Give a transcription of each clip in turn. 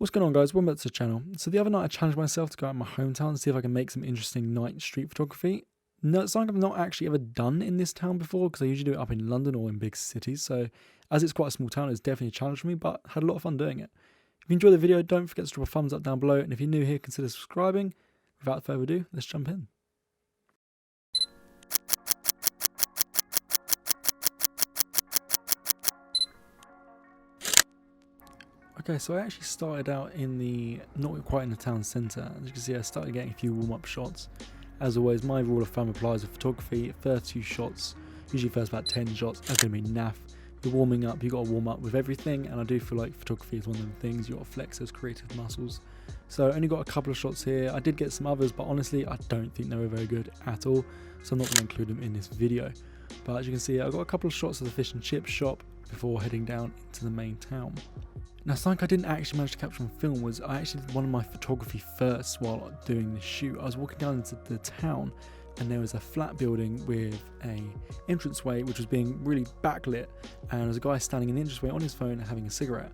What's going on, guys? Welcome back to the channel. So the other night I challenged myself to go out in my hometown and see if I can make some interesting night street photography. No, it's something I've not actually ever done in this town before because I usually do it up in London or in big cities. So as it's quite a small town, it's definitely a challenge for me, but I had a lot of fun doing it. If you enjoyed the video, don't forget to drop a thumbs up down below. And if you're new here, consider subscribing. Without further ado, let's jump in. Okay, so I actually started out in not quite in the town centre. As you can see, I started getting a few warm-up shots. As always, my rule of thumb applies with photography. First few shots, usually first about 10 shots, are going to be naff. You're warming up, you've got to warm up with everything, and I do feel like photography is one of them things, you've got to flex those creative muscles. So I only got a couple of shots here. I did get some others, but honestly, I don't think they were very good at all, so I'm not going to include them in this video. But as you can see, I got a couple of shots of the fish and chip shop before heading down into the main town. Now, something I didn't actually manage to capture on film was I actually did one of my photography first while doing this shoot. I was walking down into the town and there was a flat building with a entranceway which was being really backlit, and there was a guy standing in the entranceway on his phone having a cigarette.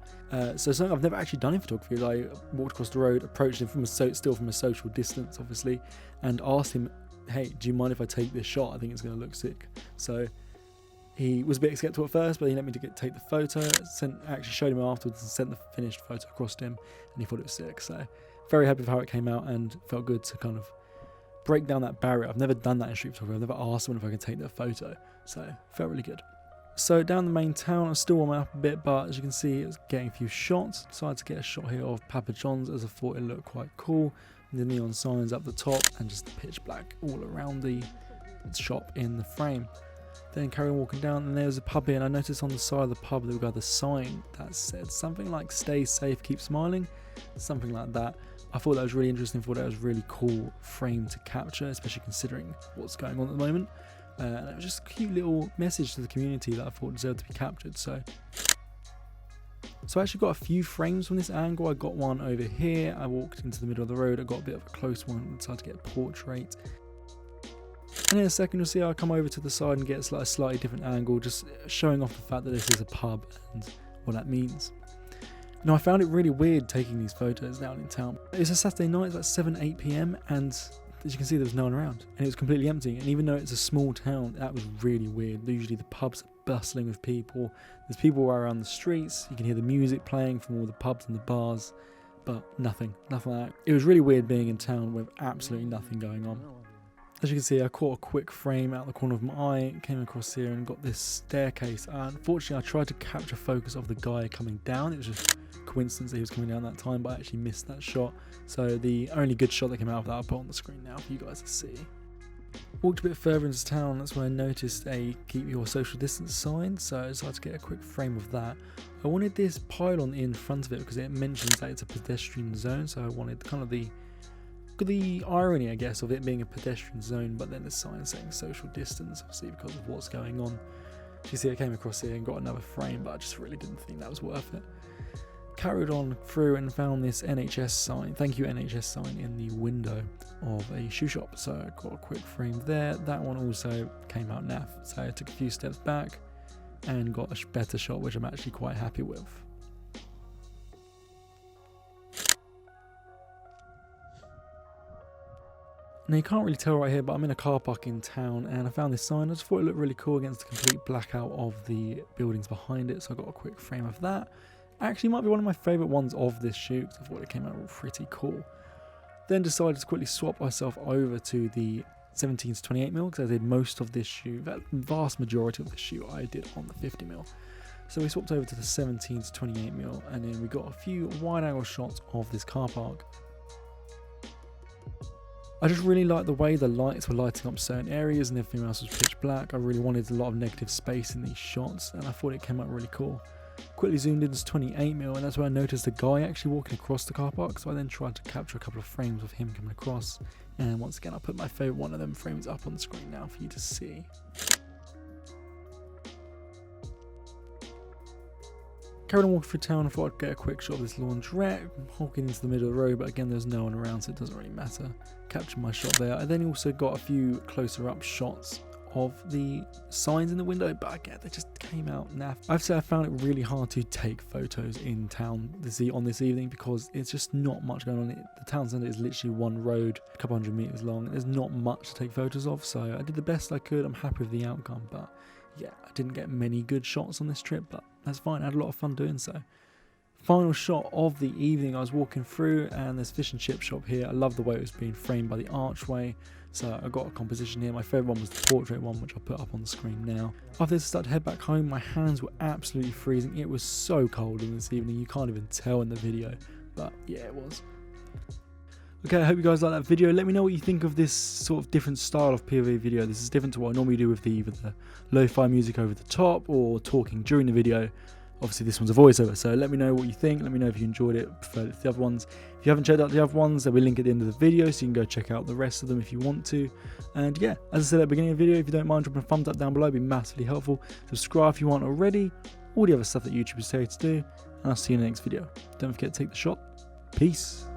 So something I've never actually done in photography is I walked across the road, approached him still from a social distance obviously, and asked him, hey, do you mind if I take this shot? I think it's going to look sick. So he was a bit skeptical at first, but he let me take the photo. Actually showed him afterwards and sent the finished photo across to him, and he thought it was sick. So very happy with how it came out, and felt good to kind of break down that barrier. I've never done that in street photography. I've never asked someone if I could take their photo, so felt really good. So down the main town, I was still warming up a bit, but as you can see, it was getting a few shots. Decided to get a shot here of Papa John's as I thought it looked quite cool. The neon signs up the top and just pitch black all around the shop in the frame. Then carry on walking down, and there's a pub here, and I noticed on the side of the pub there was a sign that said something like "Stay safe, keep smiling," something like that. I thought that was really interesting. Thought that was a really cool frame to capture, especially considering what's going on at the moment. And it was just a cute little message to the community that I thought deserved to be captured. So I actually got a few frames from this angle. I got one over here. I walked into the middle of the road. I got a bit of a close one. Decided to get a portrait. And in a second, you'll see I'll come over to the side and get a slightly different angle, just showing off the fact that this is a pub and what that means. Now, I found it really weird taking these photos down in town. It's a Saturday night, it's like 7-8 PM, and as you can see, there was no one around, and it was completely empty. And even though it's a small town, that was really weird. Usually the pubs are bustling with people. There's people around the streets. You can hear the music playing from all the pubs and the bars, but nothing like that. It was really weird being in town with absolutely nothing going on. As you can see, I caught a quick frame out the corner of my eye, came across here and got this staircase. Unfortunately, I tried to capture focus of the guy coming down. It was just coincidence that he was coming down that time, but I actually missed that shot. So the only good shot that came out of that I'll put on the screen now for you guys to see. Walked a bit further into town, that's when I noticed a keep your social distance sign, so I decided to get a quick frame of that. I wanted this pylon in front of it because it mentions that it's a pedestrian zone, so I wanted kind of the irony, I guess, of it being a pedestrian zone, but then the sign saying social distance, obviously because of what's going on. You see I came across here and got another frame, but I just really didn't think that was worth it. Carried on through and found this NHS sign, thank you NHS sign, in the window of a shoe shop, so I got a quick frame there. That one also came out naff, so I took a few steps back and got a better shot, which I'm actually quite happy with. Now, you can't really tell right here, but I'm in a car park in town, and I found this sign. I just thought it looked really cool against the complete blackout of the buildings behind it, so I got a quick frame of that. Actually, might be one of my favourite ones of this shoot, because I thought it came out pretty cool. Then decided to quickly swap myself over to the 17-28mm, because I did most of this shoot, the vast majority of the shoot I did on the 50mm. So we swapped over to the 17-28mm, and then we got a few wide-angle shots of this car park. I just really liked the way the lights were lighting up certain areas and everything else was pitch black. I really wanted a lot of negative space in these shots, and I thought it came out really cool. Quickly zoomed in to 28mm, and that's where I noticed a guy actually walking across the car park, so I then tried to capture a couple of frames of him coming across, and once again I put my favourite one of them frames up on the screen now for you to see. Carried on walking through town, I thought I'd get a quick shot of this laundrette, walking into the middle of the road, but again there's no one around, so it doesn't really matter. Captured my shot there. I then also got a few closer up shots of the signs in the window, but again, they just came out naff. I have to say I found it really hard to take photos in town on this evening because it's just not much going on. The town centre is literally one road, a couple hundred meters long, and there's not much to take photos of, so I did the best I could. I'm happy with the outcome, but yeah, I didn't get many good shots on this trip, but that's fine. I had a lot of fun doing so. Final shot of the evening, I was walking through and there's fish and chip shop here. I love the way it was being framed by the archway, so I got a composition here. My favourite one was the portrait one, which I'll put up on the screen now. After this, I started to head back home. My hands were absolutely freezing. It was so cold in this evening, you can't even tell in the video, but yeah, it was. Okay, I hope you guys like that video. Let me know what you think of this sort of different style of POV video. This is different to what I normally do with either the lo-fi music over the top or talking during the video. Obviously this one's a voiceover, so let me know what you think. Let me know if you enjoyed it, preferred it to the other ones. If you haven't checked out the other ones, there'll be a link at the end of the video, so you can go check out the rest of them if you want to. And yeah, as I said at the beginning of the video, if you don't mind dropping a thumbs up down below, it'd be massively helpful. Subscribe if you aren't already, all the other stuff that YouTube is saying to do, and I'll see you in the next video. Don't forget to take the shot. Peace.